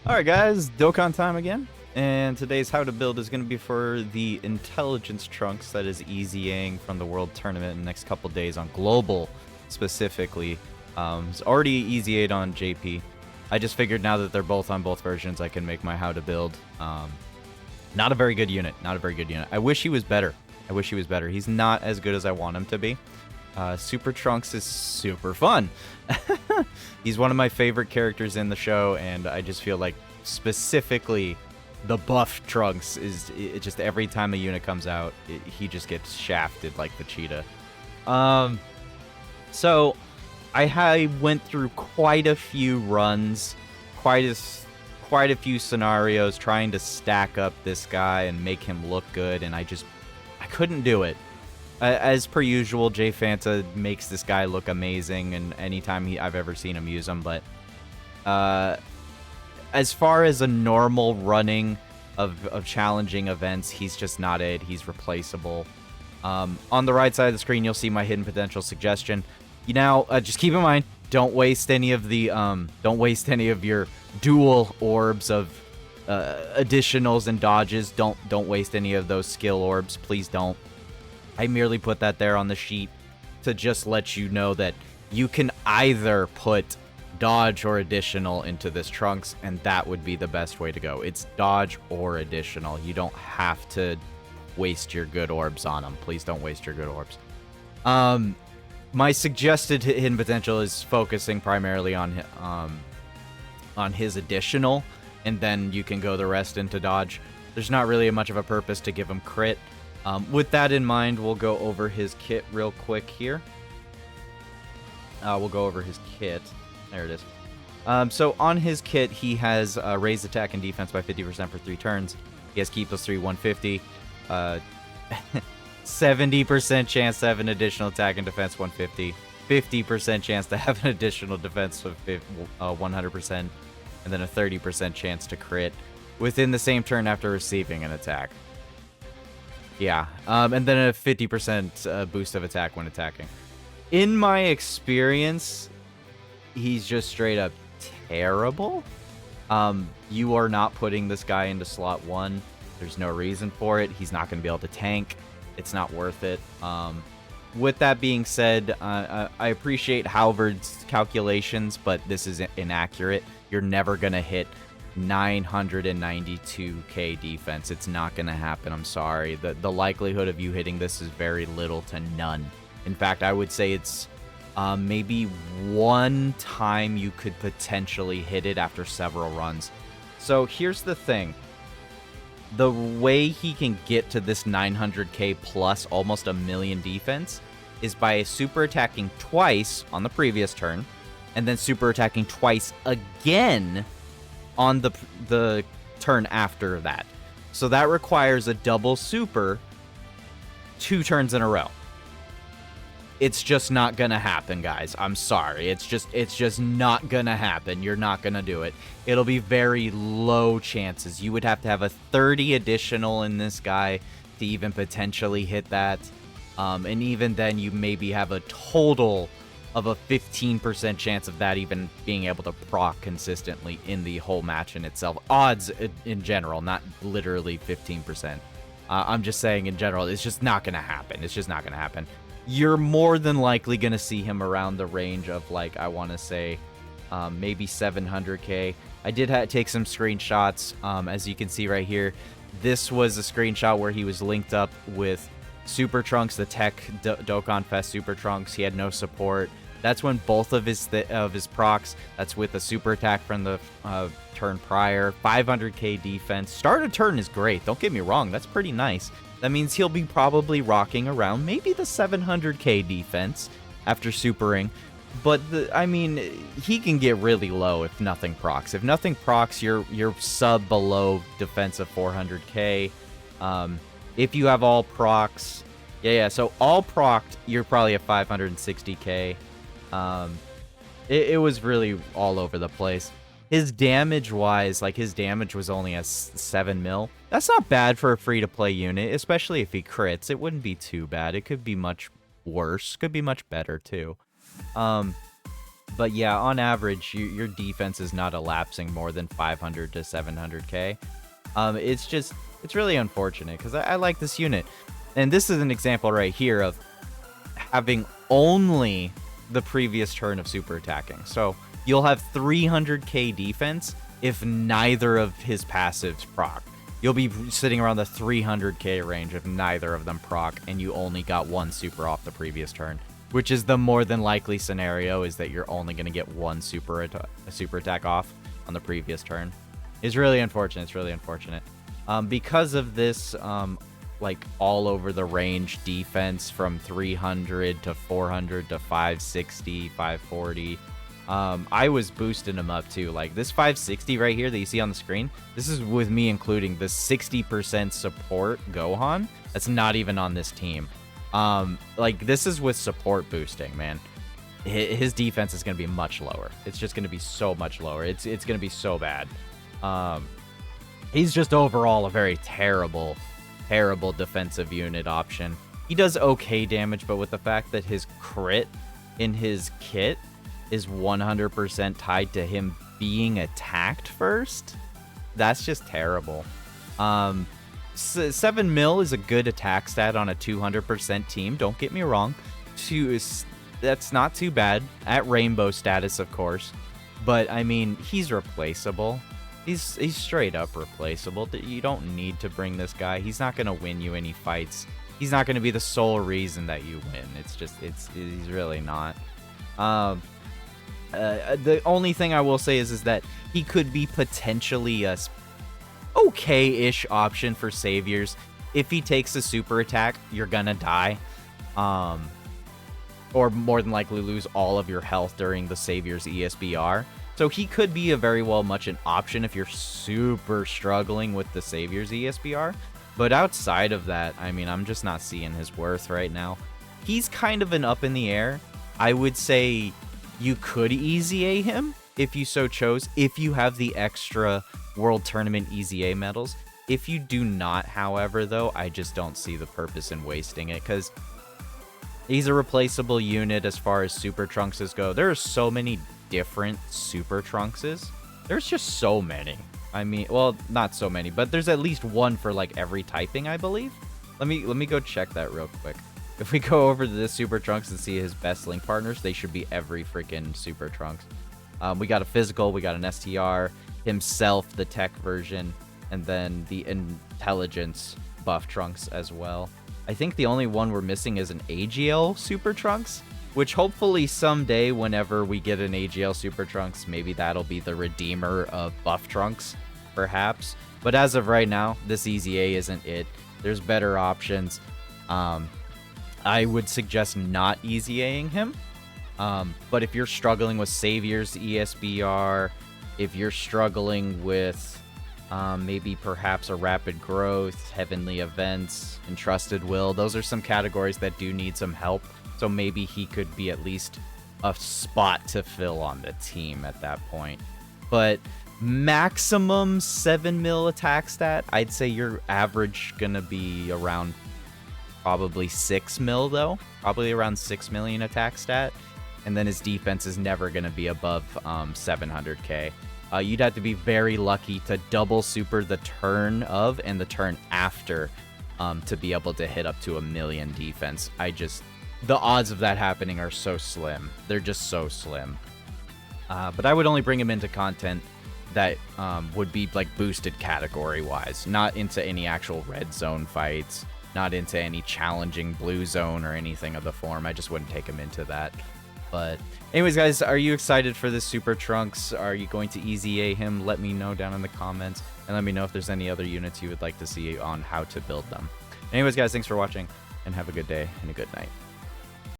Alright guys, Dokkan time again, and today's how to build is going to be for the intelligence trunks that is EZAing from the World Tournament in the next couple days on Global, specifically. It's already EZA'd on JP. I just figured now that they're both on both versions, I can make my how to build. Not a very good unit, not a very good unit. I wish he was better. I wish he was better. He's not as good as I want him to be. Super Trunks is super fun. He's one of my favorite characters in the show, and I just feel like specifically the buff Trunks is just every time a unit comes out, he just gets shafted like the cheetah. So I went through quite a few runs, quite a few scenarios trying to stack up this guy and make him look good, and I couldn't do it. As per usual, J Fanta makes this guy look amazing, and anytime I've ever seen him use him, but as far as a normal running of challenging events, he's just not it. He's replaceable. On the right side of the screen, you'll see my hidden potential suggestion. Just keep in mind, don't waste any of your dual orbs of additionals and dodges. Don't waste any of those skill orbs. Please don't. I merely put that there on the sheet to just let you know that you can either put dodge or additional into this Trunks, and that would be the best way to go. It's dodge or additional. You don't have to waste your good orbs on them. Please don't waste your good orbs. My suggested hidden potential is focusing primarily on his additional, and then you can go the rest into dodge. There's not really much of a purpose to give him crit. With that in mind, we'll go over his kit real quick here. We'll go over his kit. There it is. So on his kit, he has raised attack and defense by 50% for 3 turns. He has Ki plus 3, 150. 70% chance to have an additional attack and defense, 150. 50% chance to have an additional defense of 100%. And then a 30% chance to crit within the same turn after receiving an attack. Yeah, and then a 50% boost of attack when attacking. In my experience, he's just straight up terrible. You are not putting this guy into slot 1. There's no reason for it. He's not going to be able to tank. It's not worth it. With that being said, I appreciate Halvard's calculations, but this is inaccurate. You're never going to hit 992k defense. It's not going to happen. I'm sorry. The likelihood of you hitting this is very little to none. In fact, I would say it's maybe one time you could potentially hit it after several runs. So here's the thing. The way he can get to this 900k plus almost a million defense is by super attacking twice on the previous turn, and then super attacking twice again on the turn after that. So that requires a double super 2 turns in a row. It's just not gonna happen, guys. I'm sorry. It's just not gonna happen. You're not gonna do it. It'll be very low chances. You would have to have a 30 additional in this guy to even potentially hit that. And even then, you maybe have a total of a 15% chance of that even being able to proc consistently in the whole match in itself. Odds in general, not literally 15%. I'm just saying in general, it's just not going to happen. It's just not going to happen. You're more than likely going to see him around the range of, like, I want to say, maybe 700k. I did take some screenshots. As you can see right here, this was a screenshot where he was linked up with Super Trunks, the Tech Dokkan Fest Super Trunks. He had no support. That's when both of his procs, that's with a super attack from the turn prior, 500k defense. Start of turn is great. Don't get me wrong. That's pretty nice. That means he'll be probably rocking around maybe the 700k defense after supering. But, I mean, he can get really low if nothing procs. If nothing procs, you're sub below defense of 400k. If you have all procs, so all procced, you're probably at 560k. It was really all over the place. His damage-wise, like, his damage was only a 7 mil. That's not bad for a free-to-play unit, especially if he crits. It wouldn't be too bad. It could be much worse. Could be much better, too. But yeah, on average, your defense is not elapsing more than 500 to 700k. It's really unfortunate because I like this unit. And this is an example right here of having only the previous turn of super attacking. So you'll have 300k defense if neither of his passives proc. You'll be sitting around the 300k range if neither of them proc, and you only got one super off the previous turn, which is the more than likely scenario, is that you're only going to get one super attack off on the previous turn. It's really unfortunate. It's really unfortunate. Because of this, like all over the range defense from 300 to 400 to 560, 540. I was boosting him up too. Like this 560 right here that you see on the screen, this is with me including the 60% support Gohan. That's not even on this team. Like this is with support boosting, man. His defense is going to be much lower. It's just going to be so much lower. It's going to be so bad. He's just overall a very terrible defensive unit option. He does okay damage, but with the fact that his crit in his kit is 100% tied to him being attacked first, that's just terrible. 7 mil is a good attack stat on a 200% team, don't get me wrong. That's not too bad at rainbow status, of course, but I mean, he's replaceable. He's straight up replaceable. You don't need to bring this guy. He's not going to win you any fights. He's not going to be the sole reason that you win. He's really not. The only thing I will say is that he could be potentially a okay-ish option for saviors. If he takes a super attack, you're gonna die. Or more than likely lose all of your health during the savior's ESBR. So he could be a very well much an option if you're super struggling with the savior's ESBR. But outside of that, I mean, I'm just not seeing his worth right now. He's kind of an up in the air. I would say you could EZA him if you so chose, if you have the extra World Tournament EZA medals. If you do not, however, though, I just don't see the purpose in wasting it, because he's a replaceable unit as far as Super Trunkses go. There are so many different Super Trunkses. There's just so many. I mean, well, not so many, but there's at least one for like every typing, I believe. Let me go check that real quick. If we go over to this Super Trunks and see his best link partners, they should be every freaking Super Trunks. We got a physical, we got an STR, himself, the tech version, and then the intelligence buff Trunks as well. I think the only one we're missing is an AGL Super Trunks, which hopefully someday, whenever we get an AGL Super Trunks, maybe that'll be the redeemer of buff Trunks, perhaps. But as of right now, this EZA isn't it. There's better options. I would suggest not EZAing him. But if you're struggling with Savior's ESBR, if you're struggling with maybe perhaps a Rapid Growth, Heavenly Events, Entrusted Will, those are some categories that do need some help. So maybe he could be at least a spot to fill on the team at that point. But maximum 7 mil attack stat, I'd say your average gonna be around probably 6 mil though. Probably around 6 million attack stat. And then his defense is never gonna be above 700k. You'd have to be very lucky to double super the turn of and the turn after to be able to hit up to 1 million defense. The odds of that happening are so slim. They're just so slim. But I would only bring him into content that would be like boosted category wise, not into any actual red zone fights, not into any challenging blue zone or anything of the form. I just wouldn't take him into that. But anyways, guys, are you excited for this Super Trunks? Are you going to EZA him? Let me know down in the comments, and let me know if there's any other units you would like to see on how to build them. Anyways, guys, thanks for watching, and have a good day and a good night.